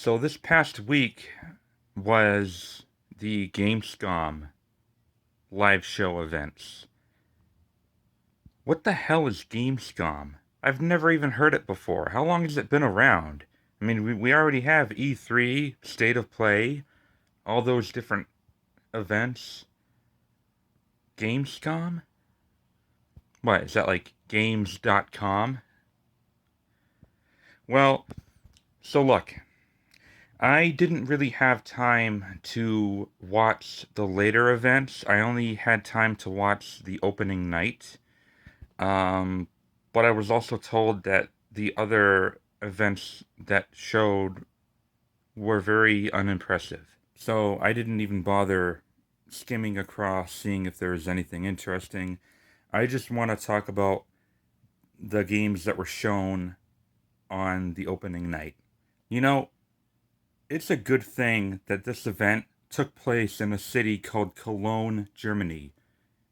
So this past week was the Gamescom live show events. What the hell is Gamescom? I've never even heard it before. How long has it been around? I mean, we already have E3, State of Play, all those different events. Gamescom? What, is that like games.com? Well, so look, I didn't really have time to watch the later events. I only had time to watch the opening night. Um, but I was also told that the other events that showed were very unimpressive. So I didn't even bother skimming across, seeing if there was anything interesting. I just want to talk about the games that were shown on the opening night. You know, it's a good thing that this event took place in a city called Cologne, Germany,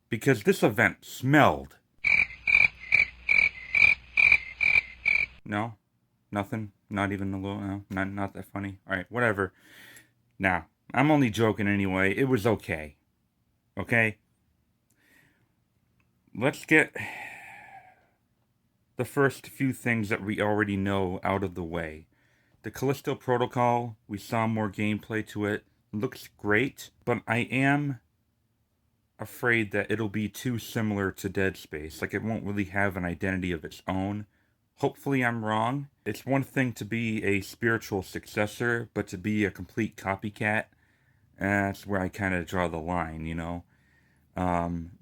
because this event smelled. No? Nothing? Not even a little? No? Not that funny? Alright, whatever. Nah, I'm only joking anyway. It was okay. Okay? Let's get the first few things that we already know out of the way. The Callisto Protocol, we saw more gameplay to it. Looks great, but I am afraid that it'll be too similar to Dead Space. Like, it won't really have an identity of its own. Hopefully, I'm wrong. It's one thing to be a spiritual successor, but to be a complete copycat, that's where I kind of draw the line, you know?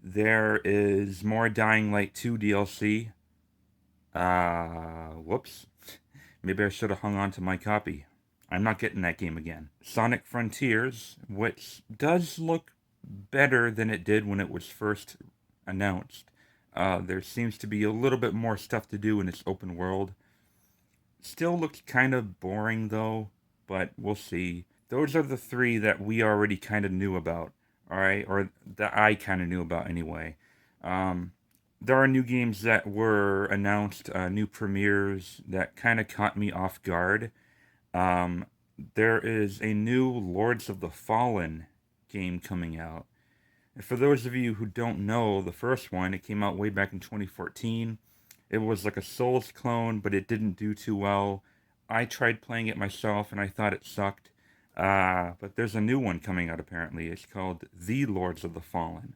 There is more Dying Light 2 DLC. Whoops. Maybe I should have hung on to my copy. I'm not getting that game again. Sonic Frontiers, which does look better than it did when it was first announced. There seems to be a little bit more stuff to do in its open world. Still looks kind of boring though, but we'll see. Those are the three that we already kind of knew about, alright? Or that I kind of knew about anyway. Um, there are new games that were announced, new premieres that kind of caught me off guard. Um, there is a new Lords of the Fallen game coming out. And for those of you who don't know, the first one, it came out way back in 2014. It was like a Souls clone, but it didn't do too well. I tried playing it myself and I thought it sucked. But there's a new one coming out apparently. It's called The Lords of the Fallen.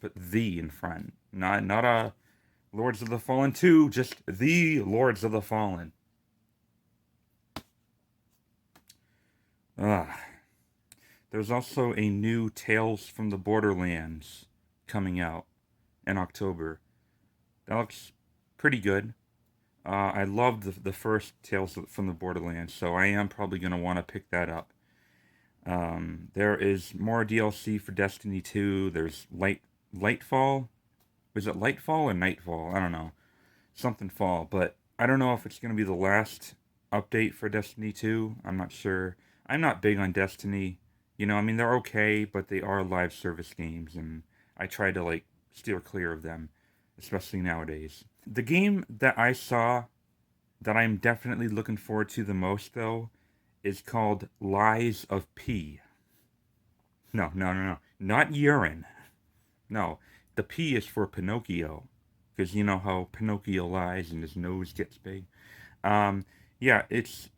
Put the in front. Not a Lords of the Fallen 2, just The Lords of the Fallen. Ah. There's also a new Tales from the Borderlands coming out in October. That looks pretty good. I loved the first Tales from the Borderlands, so I am probably going to want to pick that up. There is more DLC for Destiny 2. There's Lightfall. Was it Lightfall or Nightfall? I don't know. Something Fall, but I don't know if it's going to be the last update for Destiny 2. I'm not sure. I'm not big on Destiny. You know, I mean, they're okay, but they are live service games, and I try to, like, steer clear of them, especially nowadays. The game that I saw that I'm definitely looking forward to the most, though, is called Lies of P. No. Not urine. No. The P is for Pinocchio. Because you know how Pinocchio lies and his nose gets big. Um, yeah, it's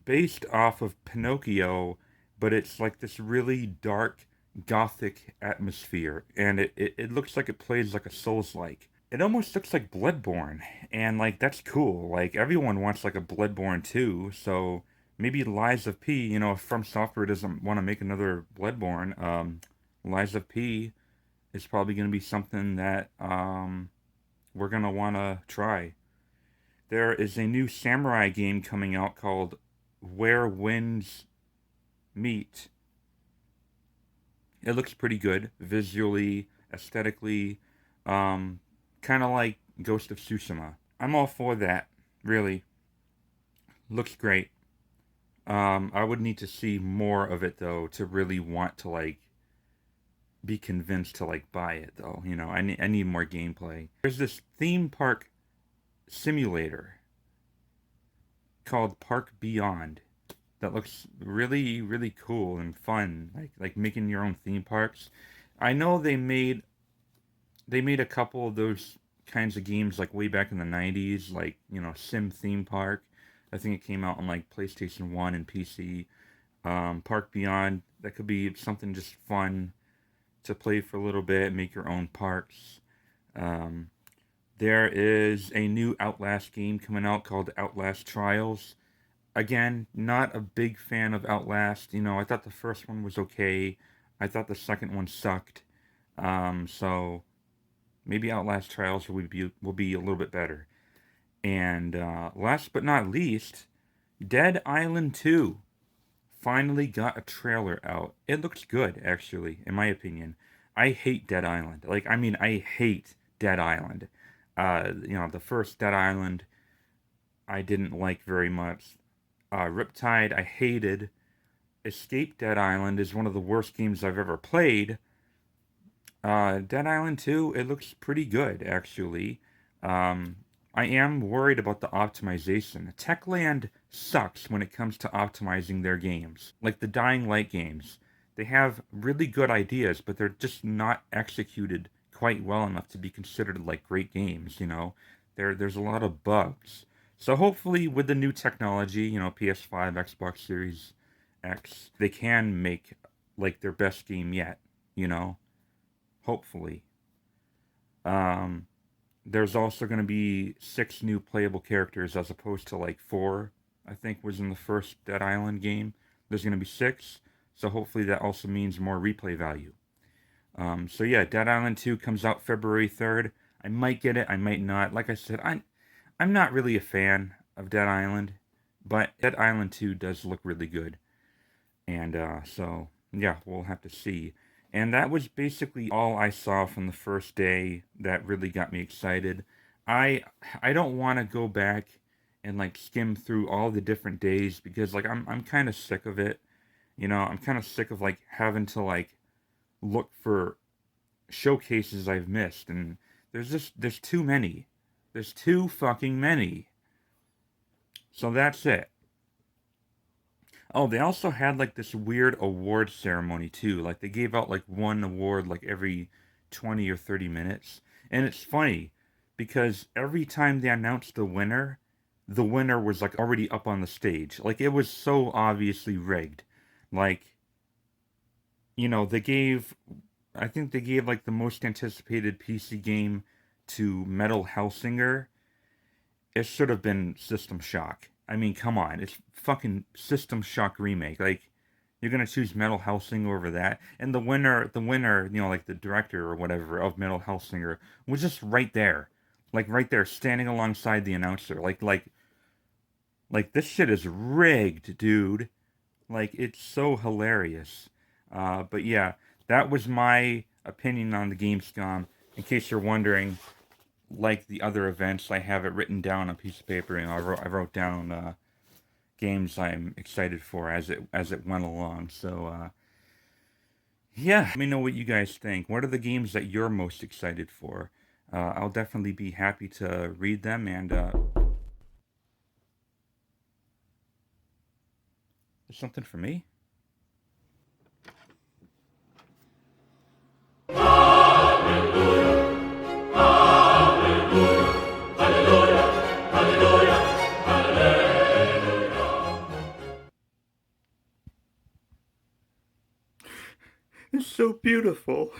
based off of Pinocchio, but it's like this really dark, gothic atmosphere. And it looks like it plays like a Souls-like. It almost looks like Bloodborne. And like, that's cool. Like, everyone wants like a Bloodborne too. So maybe Lies of P, you know, if From Software doesn't want to make another Bloodborne, Lies of P is probably going to be something that we're going to want to try. There is a new samurai game coming out called Where Winds Meet. It looks pretty good, visually, aesthetically, kind of like Ghost of Tsushima. I'm all for that, really. Looks great. I would need to see more of it, though, to really want to, like, be convinced to, like, buy it, though. You know, I need more gameplay. There's this theme park simulator called Park Beyond. that looks really, really cool and fun, like making your own theme parks. I know they made a couple of those kinds of games like way back in the 90s, like, Sim Theme Park. I think it came out on like PlayStation 1 and PC. Park Beyond, that could be something just fun to play for a little bit, make your own parks. Um, there is a new Outlast game coming out called Outlast Trials. Again, not a big fan of Outlast. I thought the first one was okay. I thought the second one sucked. So maybe Outlast Trials will be a little bit better. And last but not least, Dead Island 2 finally got a trailer out. It looks good, actually, in my opinion. I hate Dead Island. I hate Dead Island. The first Dead Island I didn't like very much. Riptide I hated. Escape Dead Island is one of the worst games I've ever played. Dead Island 2, it looks pretty good, actually. Um, I am worried about the optimization. Techland sucks when it comes to optimizing their games. Like the Dying Light games. They have really good ideas, but they're just not executed quite well enough to be considered like great games. There's a lot of bugs. So hopefully with the new technology, PS5, Xbox Series X, they can make like their best game yet. Hopefully. Um, there's also going to be 6 new playable characters as opposed to like 4, I think was in the first Dead Island game. There's going to be 6, so hopefully that also means more replay value. So yeah, Dead Island 2 comes out February 3rd. I might get it, I might not. Like I said, I'm not really a fan of Dead Island, but Dead Island 2 does look really good. And so, yeah, we'll have to see. And that was basically all I saw from the first day that really got me excited. I I don't want to go back and like skim through all the different days because like I'm kind of sick of it. I'm kind of sick of like having to like look for showcases I've missed, and there's too many. There's too fucking many. So that's it. Oh, they also had like this weird award ceremony too. Like they gave out like one award like every 20 or 30 minutes. And it's funny because every time they announced the winner was like already up on the stage. Like it was so obviously rigged. Like, they gave I think they gave like the most anticipated PC game to Metal Hellsinger. It should have been System Shock. I mean, come on, it's fucking System Shock remake. Like, you're gonna choose Metal Hellsinger over that, and the winner, like the director or whatever of Metal Hellsinger was just right there, like right there, standing alongside the announcer. Like this shit is rigged, dude. Like it's so hilarious. But yeah, that was my opinion on the Gamescom. In case you're wondering, like the other events, I have it written down on a piece of paper, and I wrote down games I'm excited for as it went along. So yeah, let me know what you guys think. What are the games that you're most excited for? I'll definitely be happy to read them. And there's something for me. It's so beautiful.